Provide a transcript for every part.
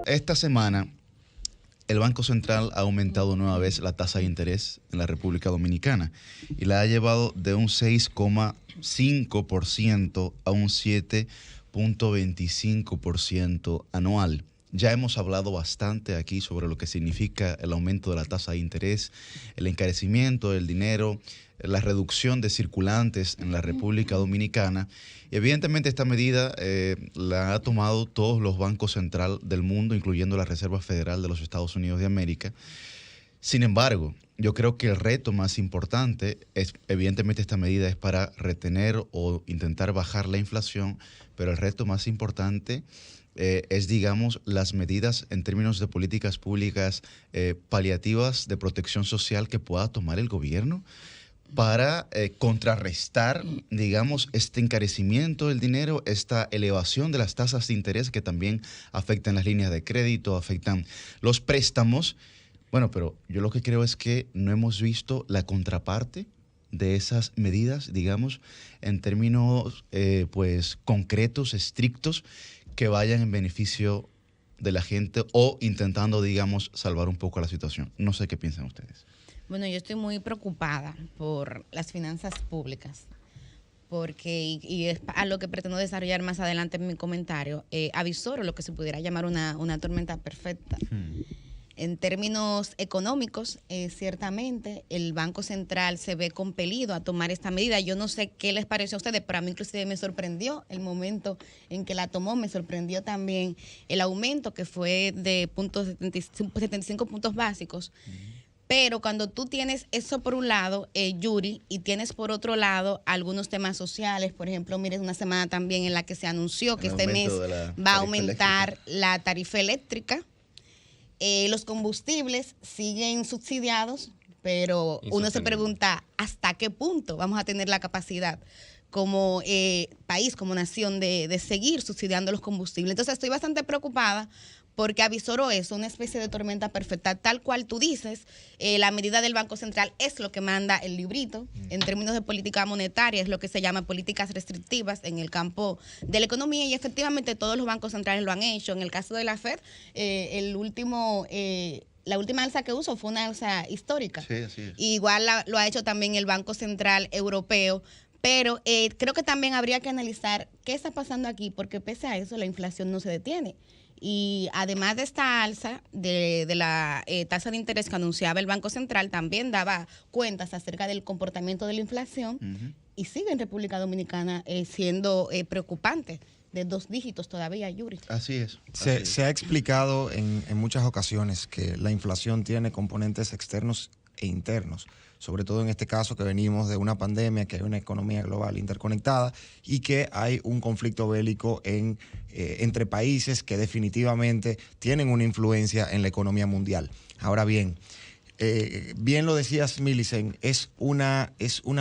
Esta semana, el Banco Central ha aumentado nueva vez la tasa de interés en la República Dominicana y la ha llevado de un 6,5% a un 7,25% anual. Ya hemos hablado bastante aquí sobre lo que significa el aumento de la tasa de interés, el encarecimiento del dinero, la reducción de circulantes en la República Dominicana. Y evidentemente esta medida la ha tomado todos los bancos centrales del mundo, incluyendo la Reserva Federal de los Estados Unidos de América. Sin embargo, yo creo que el reto más importante es, evidentemente esta medida es para retener o intentar bajar la inflación, pero el reto más importante es, digamos, las medidas en términos de políticas públicas paliativas de protección social que pueda tomar el gobierno para contrarrestar, digamos, este encarecimiento del dinero, esta elevación de las tasas de interés que también afectan las líneas de crédito, afectan los préstamos. Bueno, pero yo lo que creo es que no hemos visto la contraparte de esas medidas, digamos, en términos pues concretos, estrictos, que vayan en beneficio de la gente o intentando, digamos, salvar un poco la situación. No sé qué piensan ustedes. Bueno, yo estoy muy preocupada por las finanzas públicas, porque, y es a lo que pretendo desarrollar más adelante en mi comentario, avisoro lo que se pudiera llamar una tormenta perfecta. En términos económicos, ciertamente el Banco Central se ve compelido a tomar esta medida. Yo no sé qué les pareció a ustedes, pero a mí inclusive me sorprendió el momento en que la tomó. Me sorprendió también el aumento que fue de 75 puntos básicos. Pero cuando tú tienes eso por un lado, Yuri, y tienes por otro lado algunos temas sociales, por ejemplo, miren, una semana también en la que se anunció que este mes va a aumentar la tarifa eléctrica. Los combustibles siguen subsidiados, pero uno se pregunta hasta qué punto vamos a tener la capacidad como país, como nación, de seguir subsidiando los combustibles. Entonces estoy bastante preocupada porque avisoró eso, una especie de tormenta perfecta, tal cual tú dices. La medida del Banco Central es lo que manda el librito. En términos de política monetaria es lo que se llama políticas restrictivas en el campo de la economía, y efectivamente todos los bancos centrales lo han hecho. En el caso de la FED, la última alza que usó fue una alza histórica. Sí, así es. Igual lo ha hecho también el Banco Central Europeo. Pero creo que también habría que analizar qué está pasando aquí, porque pese a eso la inflación no se detiene. Y además de esta alza de la tasa de interés que anunciaba el Banco Central, también daba cuentas acerca del comportamiento de la inflación y sigue en República Dominicana siendo preocupante, de 2 dígitos todavía, Yuri. Así es. Se ha explicado en muchas ocasiones que la inflación tiene componentes externos e internos, sobre todo en este caso que venimos de una pandemia, que hay una economía global interconectada y que hay un conflicto bélico entre países que definitivamente tienen una influencia en la economía mundial. Ahora bien, bien lo decías, Millicent, es una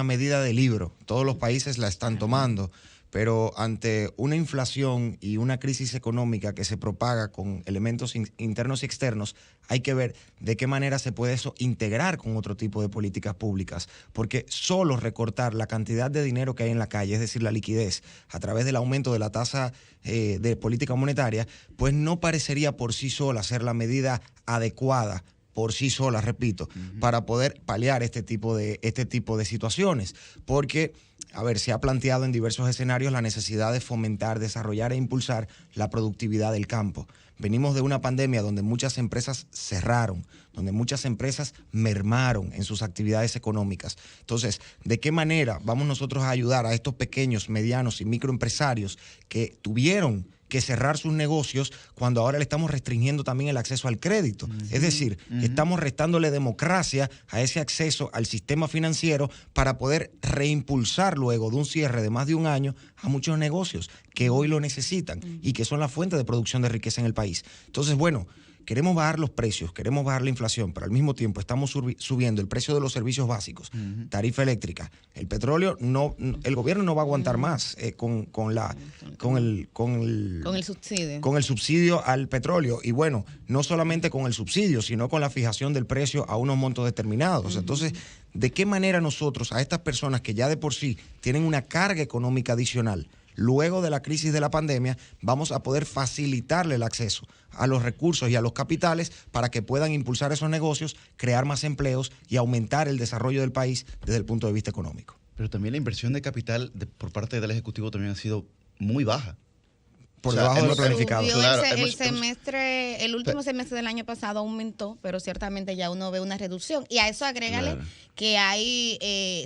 medida de libro, todos los países la están tomando, pero ante una inflación y una crisis económica que se propaga con elementos internos y externos, hay que ver de qué manera se puede eso integrar con otro tipo de políticas públicas, porque solo recortar la cantidad de dinero que hay en la calle, es decir, la liquidez, a través del aumento de la tasa de política monetaria, pues no parecería por sí sola ser la medida adecuada por sí sola, repito, para poder paliar este tipo de situaciones, porque a ver, se ha planteado en diversos escenarios la necesidad de fomentar, desarrollar e impulsar la productividad del campo. Venimos de una pandemia donde muchas empresas cerraron, donde muchas empresas mermaron en sus actividades económicas. Entonces, ¿de qué manera vamos nosotros a ayudar a estos pequeños, medianos y microempresarios que tuvieron que cerrar sus negocios cuando ahora le estamos restringiendo también el acceso al crédito? Es decir, estamos restándole democracia a ese acceso al sistema financiero para poder reimpulsar luego de un cierre de más de un año a muchos negocios que hoy lo necesitan y que son la fuente de producción de riqueza en el país. Entonces, bueno, queremos bajar los precios, queremos bajar la inflación, pero al mismo tiempo estamos subiendo el precio de los servicios básicos, tarifa eléctrica, el petróleo, el gobierno no va a aguantar más con el subsidio. Con el subsidio al petróleo. Y bueno, no solamente con el subsidio, sino con la fijación del precio a unos montos determinados. Entonces, ¿de qué manera nosotros a estas personas que ya de por sí tienen una carga económica adicional, luego de la crisis de la pandemia, vamos a poder facilitarle el acceso a los recursos y a los capitales para que puedan impulsar esos negocios, crear más empleos y aumentar el desarrollo del país desde el punto de vista económico? Pero también la inversión de capital por parte del Ejecutivo también ha sido muy baja. Por debajo de lo planificado. Claro, el último semestre del año pasado aumentó, pero ciertamente ya uno ve una reducción. Y a eso agrégale que hay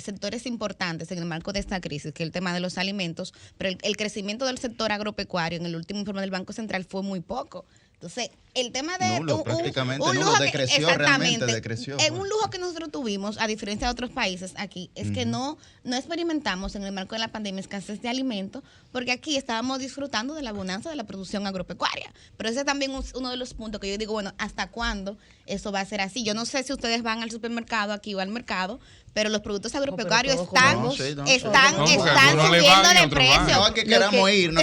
sectores importantes en el marco de esta crisis, que es el tema de los alimentos, pero el crecimiento del sector agropecuario en el último informe del Banco Central fue muy poco. Entonces, el tema de prácticamente un lujo decreció, realmente decreció. En un lujo que nosotros tuvimos, a diferencia de otros países aquí, es que no experimentamos en el marco de la pandemia escasez de alimentos, porque aquí estábamos disfrutando de la bonanza de la producción agropecuaria. Pero ese también es uno de los puntos que yo digo, bueno, ¿hasta cuándo eso va a ser así? Yo no sé si ustedes van al supermercado aquí o al mercado, pero los productos agropecuarios están subiendo de precio. No es que queramos ir,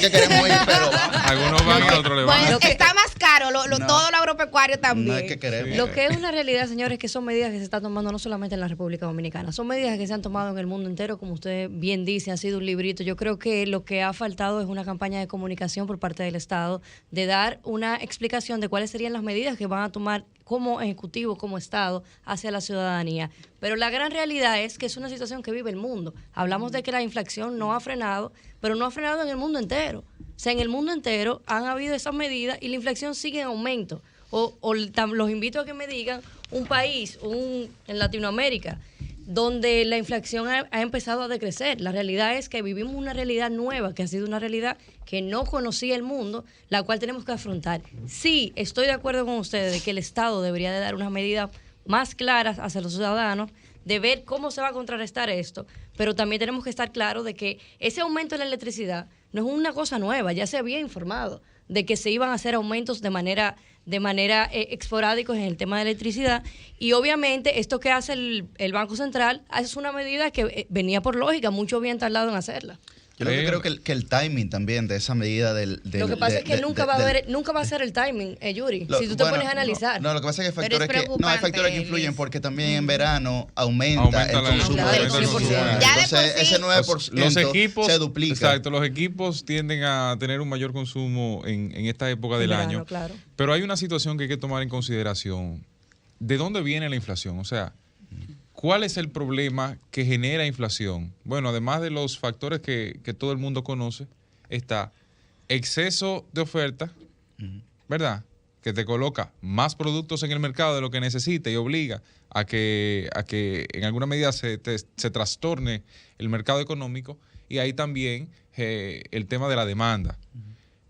pero algunos van y otros le van. Pues está más caro todo lo agropecuario también. No es que queremos. Lo que es una realidad, señores, que son medidas que se están tomando no solamente en la República Dominicana, son medidas que se han tomado en el mundo entero, como usted bien dice, ha sido un librito. Yo creo que lo que ha faltado es una campaña de comunicación por parte del Estado, de dar una explicación de cuáles serían las medidas que van a tomar como Ejecutivo, como Estado, hacia la ciudadanía. Pero la gran realidad es que es una situación que vive el mundo. Hablamos de que la inflación no ha frenado, pero no ha frenado en el mundo entero. O sea, en el mundo entero han habido esas medidas y la inflación sigue en aumento. Los invito a que me digan un país en Latinoamérica donde la inflación ha empezado a decrecer. La realidad es que vivimos una realidad nueva, que ha sido una realidad que no conocía el mundo, la cual tenemos que afrontar. Sí, estoy de acuerdo con ustedes de que el Estado debería de dar unas medidas más claras hacia los ciudadanos, de ver cómo se va a contrarrestar esto, pero también tenemos que estar claros de que ese aumento en la electricidad no es una cosa nueva, ya se había informado de que se iban a hacer aumentos de manera esporádicos en el tema de electricidad, y obviamente esto que hace el Banco Central es una medida que venía por lógica, mucho bien tardado en hacerla. Yo lo que creo que el timing también de esa medida lo que pasa es que nunca va a ser el timing, Yuri, si tú te pones a analizar. No, lo que pasa es que hay factores que influyen, porque también en verano aumenta el consumo de electricidad. Entonces, ese 9% se duplica. Exacto, los equipos tienden a tener un mayor consumo en esta época del año. Claro. Pero hay una situación que hay que tomar en consideración. ¿De dónde viene la inflación? O sea, ¿cuál es el problema que genera inflación? Bueno, además de los factores que todo el mundo conoce, está exceso de oferta, ¿verdad? Que te coloca más productos en el mercado de lo que necesita y obliga a que en alguna medida se trastorne el mercado económico. Y ahí también el tema de la demanda.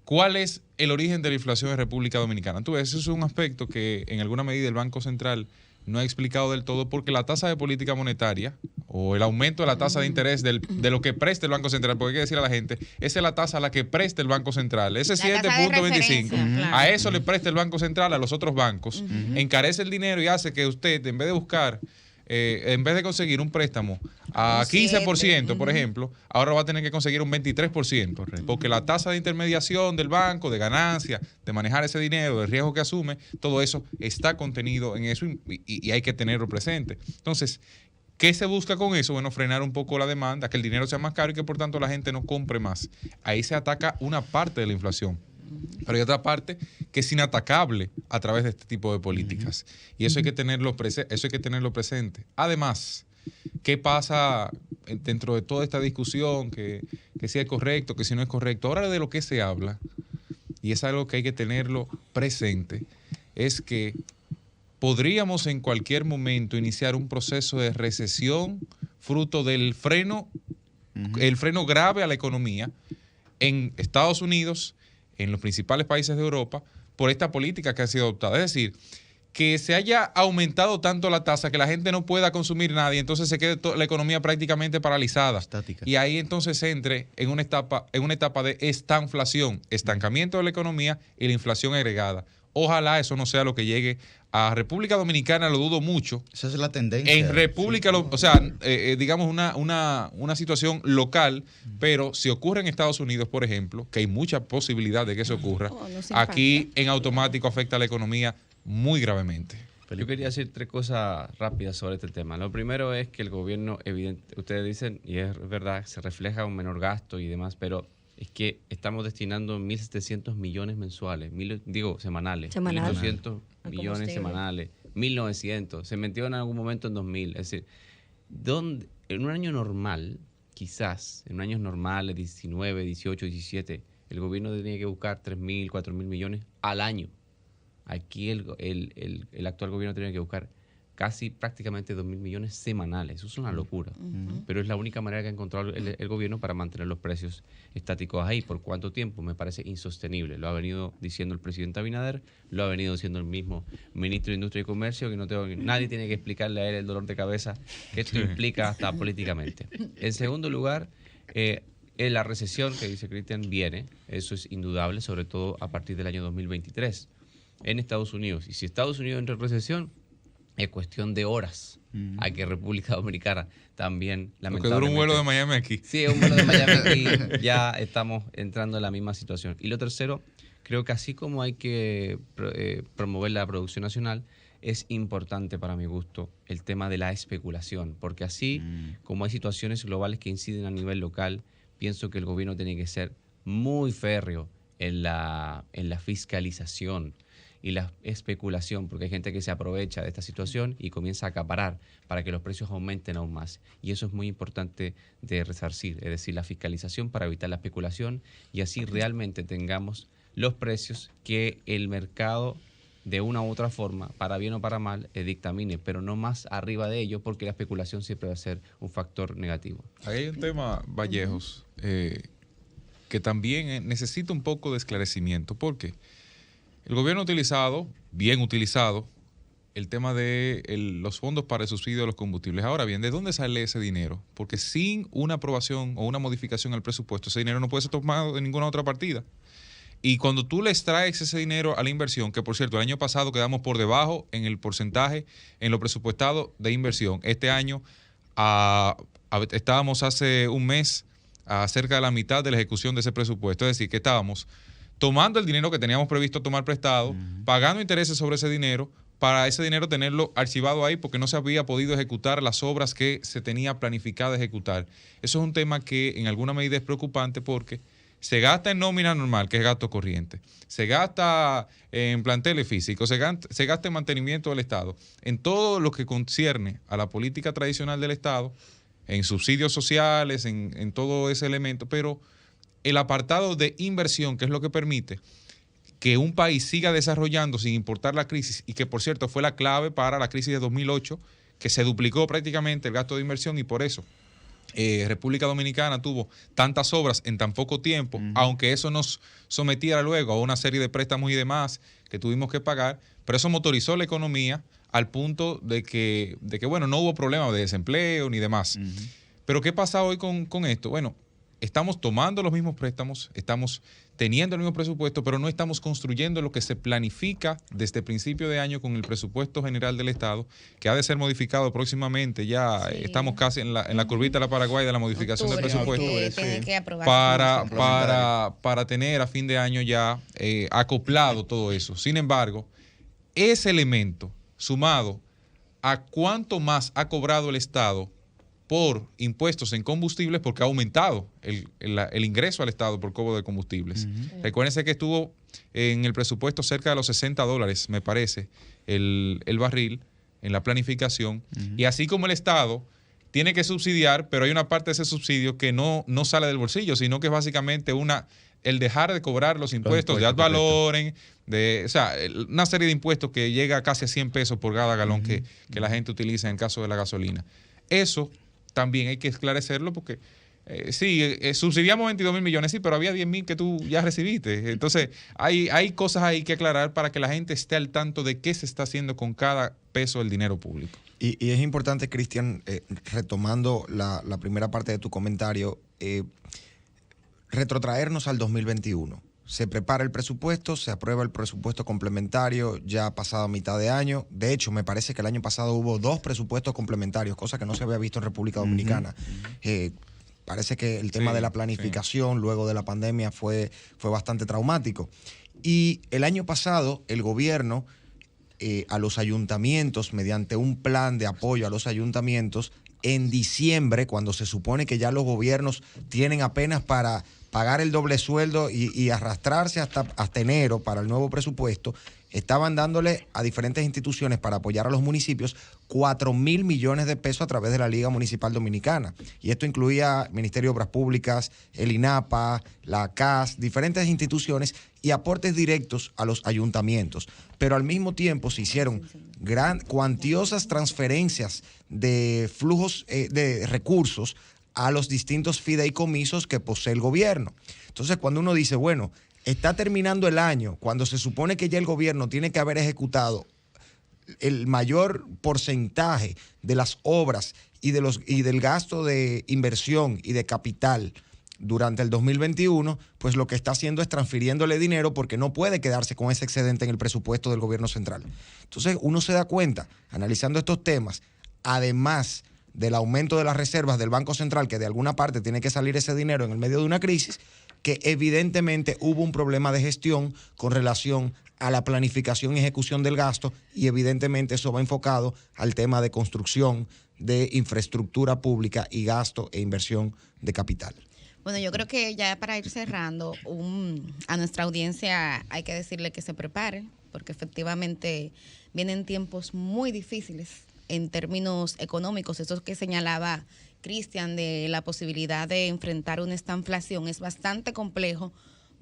¿Cuál es el origen de la inflación en República Dominicana? Tú ves, ese es un aspecto que en alguna medida el Banco Central no ha explicado del todo, porque la tasa de política monetaria o el aumento de la tasa de interés de lo que presta el Banco Central, porque hay que decir a la gente, esa es la tasa a la que presta el Banco Central, ese 7.25, claro. A eso le presta el Banco Central a los otros bancos, encarece el dinero y hace que usted, en vez de buscar, en vez de conseguir un préstamo a 15%, por ejemplo, ahora va a tener que conseguir un 23%, correcto, porque la tasa de intermediación del banco, de ganancia, de manejar ese dinero, del riesgo que asume, todo eso está contenido en eso y hay que tenerlo presente. Entonces, ¿qué se busca con eso? Bueno, frenar un poco la demanda, que el dinero sea más caro y que por tanto la gente no compre más. Ahí se ataca una parte de la inflación. Pero hay otra parte que es inatacable a través de este tipo de políticas. Y eso hay que tenerlo presente. Además, ¿qué pasa dentro de toda esta discusión? Que si es correcto, que si no es correcto. Ahora de lo que se habla, y es algo que hay que tenerlo presente, es que podríamos en cualquier momento iniciar un proceso de recesión fruto del freno, el freno grave a la economía en Estados Unidos, en los principales países de Europa, por esta política que ha sido adoptada. Es decir, que se haya aumentado tanto la tasa que la gente no pueda consumir nada y entonces se quede la economía prácticamente paralizada. Estática. Y ahí entonces se entre en una etapa de estanflación, estancamiento de la economía y la inflación agregada. Ojalá eso no sea lo que llegue a República Dominicana, lo dudo mucho. Esa es la tendencia. En República, o sea, digamos una situación local, pero si ocurre en Estados Unidos, por ejemplo, que hay mucha posibilidad de que eso ocurra, aquí en automático afecta a la economía muy gravemente. Yo quería decir 3 cosas rápidas sobre este tema. Lo primero es que el gobierno, ustedes dicen, y es verdad, se refleja un menor gasto y demás, pero es que estamos destinando 1.700 millones mensuales, semanales. 1.200 millones semanales, 1.900. Se metió en algún momento en 2.000. Es decir, en un año normal, quizás, en años normales, 19, 18, 17, el gobierno tenía que buscar 3.000, 4.000 millones al año. Aquí el actual gobierno tiene que buscar prácticamente 2.000 millones semanales. Eso es una locura. Pero es la única manera que ha encontrado el gobierno para mantener los precios estáticos ahí. ¿Por cuánto tiempo? Me parece insostenible. Lo ha venido diciendo el presidente Abinader, lo ha venido diciendo el mismo ministro de Industria y Comercio, que nadie tiene que explicarle a él el dolor de cabeza que esto implica hasta políticamente. En segundo lugar, la recesión que dice Cristian viene, eso es indudable, sobre todo a partir del año 2023 en Estados Unidos. Y si Estados Unidos entra en recesión, es cuestión de horas a que República Dominicana también, lamentablemente... Porque dura un vuelo de Miami aquí. Sí, un vuelo de Miami aquí, ya estamos entrando en la misma situación. Y lo tercero, creo que así como hay que promover la producción nacional, es importante para mi gusto el tema de la especulación, porque así como hay situaciones globales que inciden a nivel local, pienso que el gobierno tiene que ser muy férreo en la fiscalización y la especulación, porque hay gente que se aprovecha de esta situación y comienza a acaparar para que los precios aumenten aún más. Y eso es muy importante de resarcir, es decir, la fiscalización para evitar la especulación y así realmente tengamos los precios que el mercado de una u otra forma, para bien o para mal, dictamine, pero no más arriba de ello, porque la especulación siempre va a ser un factor negativo. Ahí hay un tema, Vallejos, que también necesita un poco de esclarecimiento. ¿Por qué? El gobierno ha utilizado, bien utilizado, el tema de los fondos para el subsidio de los combustibles. Ahora bien, ¿de dónde sale ese dinero? Porque sin una aprobación o una modificación al presupuesto, ese dinero no puede ser tomado de ninguna otra partida. Y cuando tú le extraes ese dinero a la inversión, que por cierto, el año pasado quedamos por debajo en el porcentaje, en lo presupuestado de inversión. Este año estábamos hace un mes a cerca de la mitad de la ejecución de ese presupuesto. Es decir, que estábamos tomando el dinero que teníamos previsto tomar prestado, pagando intereses sobre ese dinero, para ese dinero tenerlo archivado ahí porque no se había podido ejecutar las obras que se tenía planificado ejecutar. Eso es un tema que en alguna medida es preocupante porque se gasta en nómina normal, que es gasto corriente, se gasta en planteles físicos, se gasta en mantenimiento del Estado, en todo lo que concierne a la política tradicional del Estado, en subsidios sociales, en todo ese elemento, pero el apartado de inversión, que es lo que permite que un país siga desarrollando sin importar la crisis, y que por cierto fue la clave para la crisis de 2008, que se duplicó prácticamente el gasto de inversión y por eso República Dominicana tuvo tantas obras en tan poco tiempo, aunque eso nos sometiera luego a una serie de préstamos y demás que tuvimos que pagar, pero eso motorizó la economía al punto de que bueno, no hubo problema de desempleo ni demás. Pero ¿qué pasa hoy con esto? Bueno, estamos tomando los mismos préstamos, estamos teniendo el mismo presupuesto, pero no estamos construyendo lo que se planifica desde el principio de año con el presupuesto general del Estado, que ha de ser modificado próximamente. Ya estamos casi en la curvita de la Paraguay de la modificación del presupuesto para tener a fin de año ya acoplado todo eso. Sin embargo, ese elemento sumado a cuánto más ha cobrado el Estado por impuestos en combustibles, porque ha aumentado el ingreso al Estado por cobro de combustibles. Recuérdense que estuvo en el presupuesto cerca de los $60, me parece, el barril en la planificación. Y así como el Estado tiene que subsidiar, pero hay una parte de ese subsidio que no sale del bolsillo, sino que es básicamente el dejar de cobrar los impuestos de ad valorem, o sea, una serie de impuestos que llega a casi a 100 pesos por cada galón que la gente utiliza en el caso de la gasolina. Eso también hay que esclarecerlo porque subsidiamos 22.000 millones, sí, pero había 10.000 que tú ya recibiste. Entonces, hay cosas ahí que aclarar para que la gente esté al tanto de qué se está haciendo con cada peso del dinero público. Y es importante, Cristian, retomando la primera parte de tu comentario, retrotraernos al 2021. se prepara el presupuesto, se aprueba el presupuesto complementario ya pasado mitad de año. De hecho, me parece que el año pasado hubo 2 presupuestos complementarios, cosa que no se había visto en República Dominicana. Parece que el tema de la planificación luego de la pandemia fue bastante traumático. Y el año pasado el gobierno a los ayuntamientos, mediante un plan de apoyo a los ayuntamientos, en diciembre, cuando se supone que ya los gobiernos tienen apenas para pagar el doble sueldo y arrastrarse hasta enero para el nuevo presupuesto, estaban dándole a diferentes instituciones para apoyar a los municipios 4.000 millones de pesos a través de la Liga Municipal Dominicana. Y esto incluía Ministerio de Obras Públicas, el INAPA, la CAS, diferentes instituciones y aportes directos a los ayuntamientos. Pero al mismo tiempo se hicieron cuantiosas transferencias de flujos de recursos a los distintos fideicomisos que posee el gobierno. Entonces, cuando uno dice, bueno, está terminando el año, cuando se supone que ya el gobierno tiene que haber ejecutado el mayor porcentaje de las obras y del gasto de inversión y de capital durante el 2021, pues lo que está haciendo es transfiriéndole dinero porque no puede quedarse con ese excedente en el presupuesto del gobierno central. Entonces, uno se da cuenta, analizando estos temas, además del aumento de las reservas del Banco Central, que de alguna parte tiene que salir ese dinero en el medio de una crisis, que evidentemente hubo un problema de gestión con relación a la planificación y ejecución del gasto, y evidentemente eso va enfocado al tema de construcción de infraestructura pública y gasto e inversión de capital. Bueno, yo creo que ya para ir cerrando, a nuestra audiencia hay que decirle que se prepare, porque efectivamente vienen tiempos muy difíciles en términos económicos. Eso que señalaba Cristian de la posibilidad de enfrentar una estanflación es bastante complejo,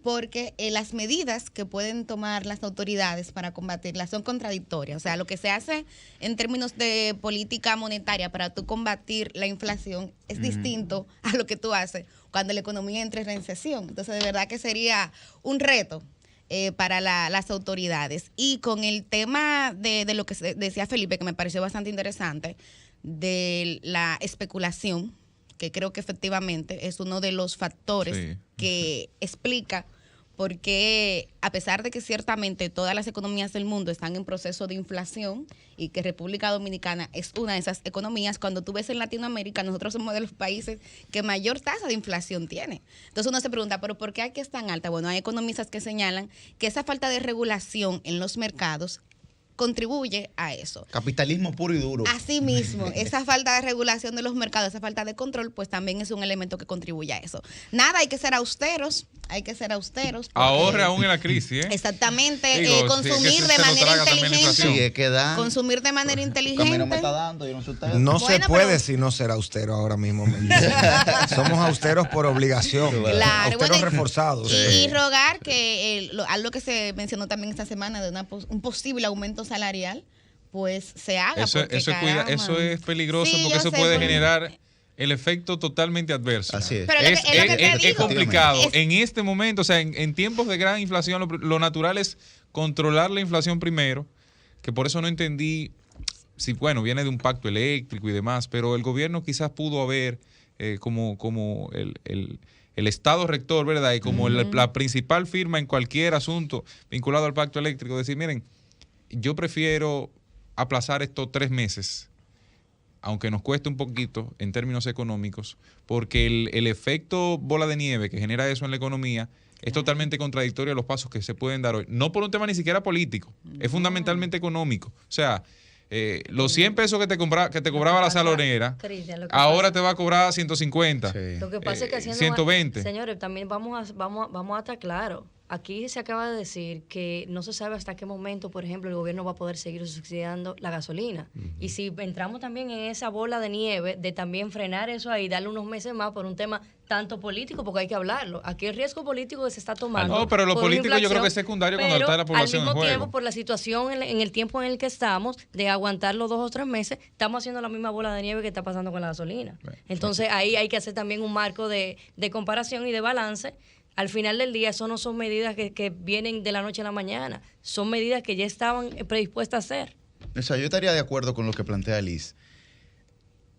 porque las medidas que pueden tomar las autoridades para combatirla son contradictorias. O sea, lo que se hace en términos de política monetaria para tú combatir la inflación es distinto a lo que tú haces cuando la economía entra en recesión. Entonces, de verdad que sería un reto para las autoridades. Y con el tema de lo que decía Felipe, que me pareció bastante interesante, de la especulación, que creo que efectivamente es uno de los factores que explica por qué, a pesar de que ciertamente todas las economías del mundo están en proceso de inflación y que República Dominicana es una de esas economías, cuando tú ves en Latinoamérica, nosotros somos de los países que mayor tasa de inflación tiene. Entonces uno se pregunta, ¿pero por qué aquí es tan alta? Bueno, hay economistas que señalan que esa falta de regulación en los mercados contribuye a eso. Capitalismo puro y duro. Así mismo, esa falta de regulación de los mercados, esa falta de control, pues también es un elemento que contribuye a eso. Nada, hay que ser austeros. Ahorre aún en la crisis, ¿eh? Exactamente. Consumir de manera inteligente. Sí, es que da. Consumir de manera inteligente. A mí no me está dando, yo no sé ustedes. No se puede sino ser austero ahora mismo. Somos austeros por obligación. Claro, austeros reforzados. Y rogar que algo que se mencionó también esta semana de un posible aumento salarial, pues se haga. Eso es peligroso, porque eso puede generar el efecto totalmente adverso. Así es. Pero es complicado. En este momento, o sea, en tiempos de gran inflación, lo natural es controlar la inflación primero, que por eso no entendí si, bueno, viene de un pacto eléctrico y demás, pero el gobierno quizás pudo haber, como el Estado rector, ¿verdad? Y como la principal firma en cualquier asunto vinculado al pacto eléctrico, decir, miren, yo prefiero aplazar estos 3 meses, aunque nos cueste un poquito en términos económicos, porque el efecto bola de nieve que genera eso en la economía es totalmente contradictorio a los pasos que se pueden dar hoy. No por un tema ni siquiera político, es fundamentalmente económico. O sea, los 100 pesos que te cobraba la salonera, ahora te va a cobrar 150. Lo que pasa es que 120. Señores, también vamos a estar claros. Aquí se acaba de decir que no se sabe hasta qué momento, por ejemplo, el gobierno va a poder seguir subsidiando la gasolina. Y si entramos también en esa bola de nieve de también frenar eso ahí, darle unos meses más por un tema tanto político, porque hay que hablarlo. Aquí el riesgo político que se está tomando. No, pero lo político yo creo que es secundario cuando está la población en juego. Al mismo tiempo, por la situación en el tiempo en el que estamos, de aguantar los 2 o 3 meses, estamos haciendo la misma bola de nieve que está pasando con la gasolina. Entonces ahí hay que hacer también un marco de comparación y de balance. Al final del día, eso no son medidas que vienen de la noche a la mañana. Son medidas que ya estaban predispuestas a hacer. O sea, yo estaría de acuerdo con lo que plantea Liz.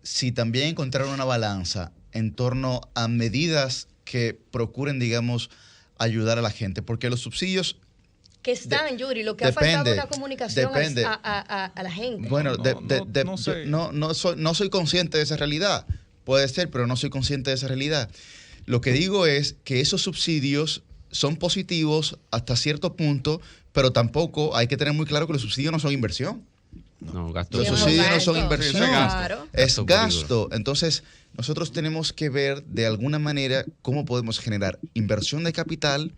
Si también encontrar una balanza en torno a medidas que procuren, digamos, ayudar a la gente, porque los subsidios Que están, Yuri, lo que depende, ha faltado es una comunicación depende. a la gente. Bueno, No sé. no soy consciente de esa realidad. Puede ser, pero no soy consciente de esa realidad. Lo que digo es que esos subsidios son positivos hasta cierto punto, pero tampoco hay que tener muy claro que los subsidios no son inversión. No, gasto. Los Sí, subsidios no son gasto. inversión, Sí, claro. es Gasto gasto. Entonces, nosotros tenemos que ver de alguna manera cómo podemos generar inversión de capital,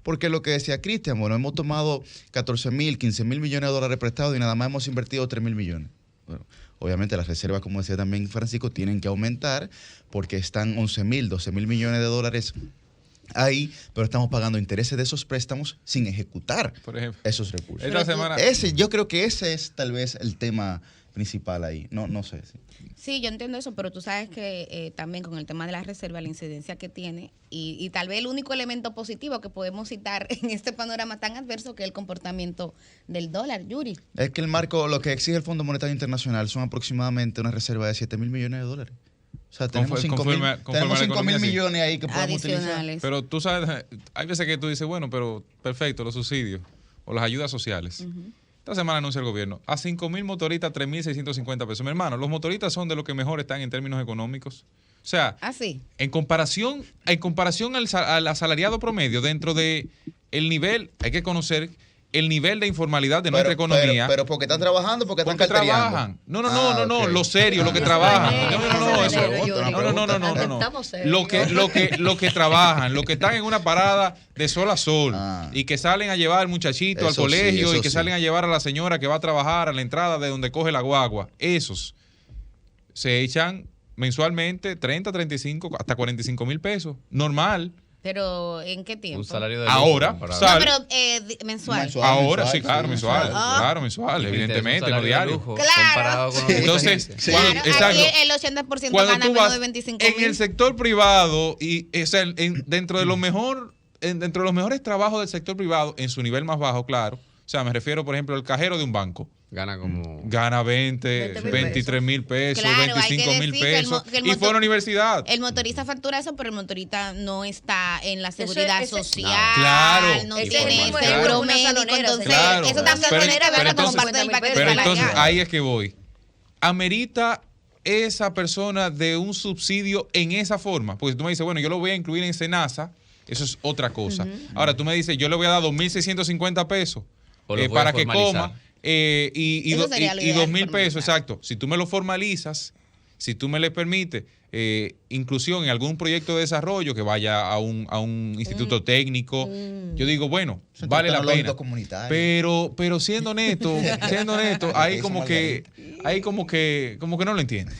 porque lo que decía Cristian, bueno, hemos tomado 14.000, 15.000 millones de dólares prestados y nada más hemos invertido 3.000 millones. Bueno, obviamente las reservas, como decía también Francisco, tienen que aumentar porque están 11.000, 12.000 millones de dólares ahí, pero estamos pagando intereses de esos préstamos sin ejecutar Por ejemplo, esos recursos. esta semana... Yo creo que ese es tal vez el tema principal ahí. No sé. Sí. Sí, yo entiendo eso, pero tú sabes que también con el tema de la reserva, la incidencia que tiene, y tal vez el único elemento positivo que podemos citar en este panorama tan adverso que es el comportamiento del dólar, Yuri. Es que el marco, lo que exige el Fondo Monetario Internacional son aproximadamente una reserva de 7.000 millones de dólares. O sea, tenemos 5.000 a la economía, sí. millones ahí que podemos utilizar. Adicionales. Pero tú sabes, hay veces que tú dices, bueno, pero perfecto, los subsidios o las ayudas sociales. Esta semana anuncia el gobierno a 5.000 motoristas 3.650 pesos. Mi hermano, los motoristas son de los que mejor están en términos económicos. O sea, Así. en comparación al asalariado promedio, dentro de el nivel, hay que conocer el nivel de informalidad de nuestra economía. Pero porque están trabajando, porque están Porque cartereando. trabajan. No, Ok. lo serio, lo que trabajan. Lo que trabajan, lo que están en una parada de sol a sol y que salen a llevar al muchachito al Eso colegio sí, y eso que sí. salen a llevar a la señora que va a trabajar a la entrada de donde coge la guagua. Esos se echan mensualmente 30, 35, hasta 45 mil pesos. Normal. Pero ¿en qué tiempo? Un salario de Ahora, lujo, No, sal- pero mensual. Mensual. Ahora mensual, sí, claro, sí, mensual. mensual. Claro, mensual, evidentemente, no diario. Claro. Comparado con los Entonces, clientes. cuando- Claro, exacto. aquí el 80% Cuando gana tú menos vas de 25 en mil. el sector privado y o sea, dentro de los mejores trabajos del sector privado, en su nivel más bajo, claro. O sea, me refiero, por ejemplo, al cajero de un banco. Gana como... Gana 23 mil pesos, Claro, hay que 25 mil decir que el pesos. que el Y fue a la universidad. El motorista factura eso, pero el motorista no está en la seguridad Ese- social. Claro. No Ese tiene es el mismo seguro ejemplo que una médico. salonera, Entonces, Claro. eso también Pero- tiene que pero ver como entonces- parte del paquete Pero entonces salarial. ahí es que voy. ¿Amerita esa persona de un subsidio en esa forma? Porque tú me dices, bueno, yo lo voy a incluir en Senasa, eso es otra cosa. Ahora tú me dices, yo le voy a dar 2.650 pesos O lo voy a para que formalizar. coma y Eso sería lo ideal, 2.000 pesos, formalizar. exacto. Si tú me lo formalizas, si tú me le permites inclusión en algún proyecto de desarrollo que vaya a un instituto técnico, yo digo, bueno, Centro vale la Tecnológico pena. Comunitario. Pero siendo honesto, ahí como que no lo entiendo.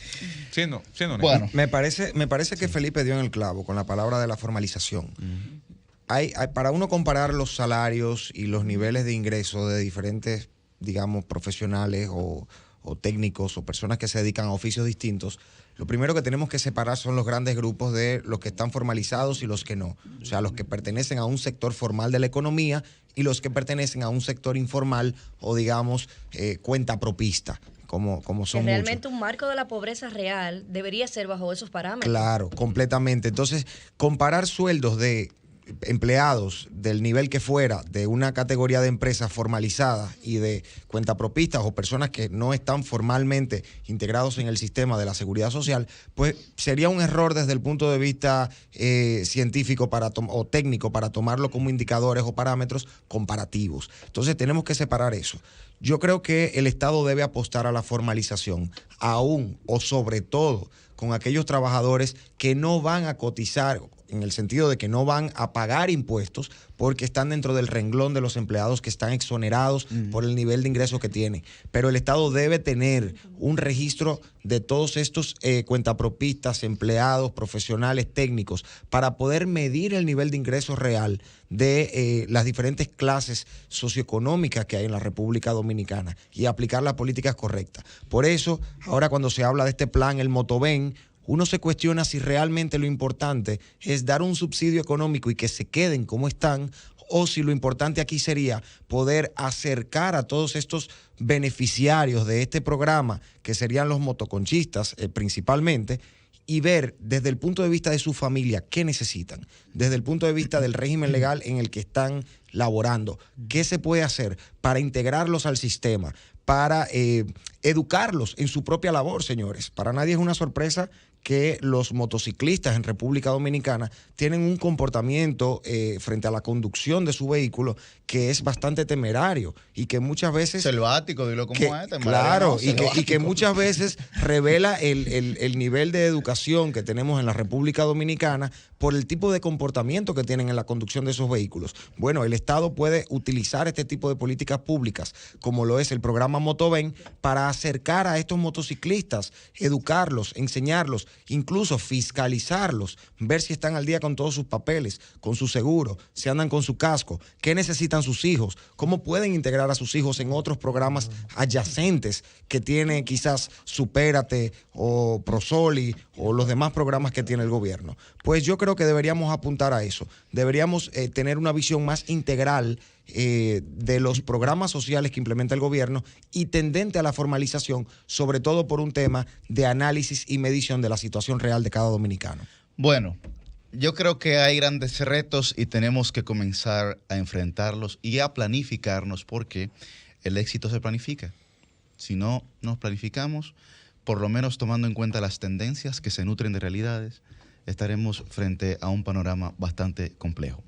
Siendo honesto. Bueno, Me parece que Felipe dio en el clavo con la palabra de la formalización. Para uno comparar los salarios y los niveles de ingreso de diferentes, digamos, profesionales o técnicos o personas que se dedican a oficios distintos, lo primero que tenemos que separar son los grandes grupos de los que están formalizados y los que no. O sea, los que pertenecen a un sector formal de la economía y los que pertenecen a un sector informal o, digamos, cuentapropista, como Que son muchos. realmente un marco de la pobreza real debería ser bajo esos parámetros. Claro, completamente. Entonces, comparar sueldos de empleados del nivel que fuera de una categoría de empresas formalizadas y de cuentapropistas o personas que no están formalmente integrados en el sistema de la seguridad social, pues sería un error desde el punto de vista científico o técnico para tomarlo como indicadores o parámetros comparativos. Entonces tenemos que separar eso. Yo creo que el Estado debe apostar a la formalización, aún o sobre todo con aquellos trabajadores que no van a cotizar, en el sentido de que no van a pagar impuestos porque están dentro del renglón de los empleados que están exonerados por el nivel de ingresos que tienen. Pero el Estado debe tener un registro de todos estos cuentapropistas, empleados, profesionales, técnicos, para poder medir el nivel de ingresos real de las diferentes clases socioeconómicas que hay en la República Dominicana y aplicar las políticas correctas. Por eso, ahora cuando se habla de este plan, el Motoben, uno se cuestiona si realmente lo importante es dar un subsidio económico y que se queden como están, o si lo importante aquí sería poder acercar a todos estos beneficiarios de este programa, que serían los motoconchistas principalmente, y ver desde el punto de vista de su familia qué necesitan, desde el punto de vista del régimen legal en el que están laborando, qué se puede hacer para integrarlos al sistema, para educarlos en su propia labor, señores. Para nadie es una sorpresa que los motociclistas en República Dominicana tienen un comportamiento frente a la conducción de su vehículo que es bastante temerario y que muchas veces... Selvático, dilo como es. Claro, y que muchas veces revela el nivel de educación que tenemos en la República Dominicana por el tipo de comportamiento que tienen en la conducción de esos vehículos. Bueno, el Estado puede utilizar este tipo de políticas públicas, como lo es el programa Motoven, para acercar a estos motociclistas, educarlos, enseñarlos, incluso fiscalizarlos, ver si están al día con todos sus papeles, con su seguro, si andan con su casco, qué necesitan sus hijos, cómo pueden integrar a sus hijos en otros programas adyacentes que tiene quizás Supérate o Prosoli o los demás programas que tiene el gobierno. Pues yo creo que deberíamos apuntar a eso, deberíamos tener una visión más integral de los programas sociales que implementa el gobierno y tendente a la formalización, sobre todo por un tema de análisis y medición de la situación real de cada dominicano. Bueno, yo creo que hay grandes retos y tenemos que comenzar a enfrentarlos y a planificarnos, porque el éxito se planifica. Si no nos planificamos, por lo menos tomando en cuenta las tendencias que se nutren de realidades, estaremos frente a un panorama bastante complejo.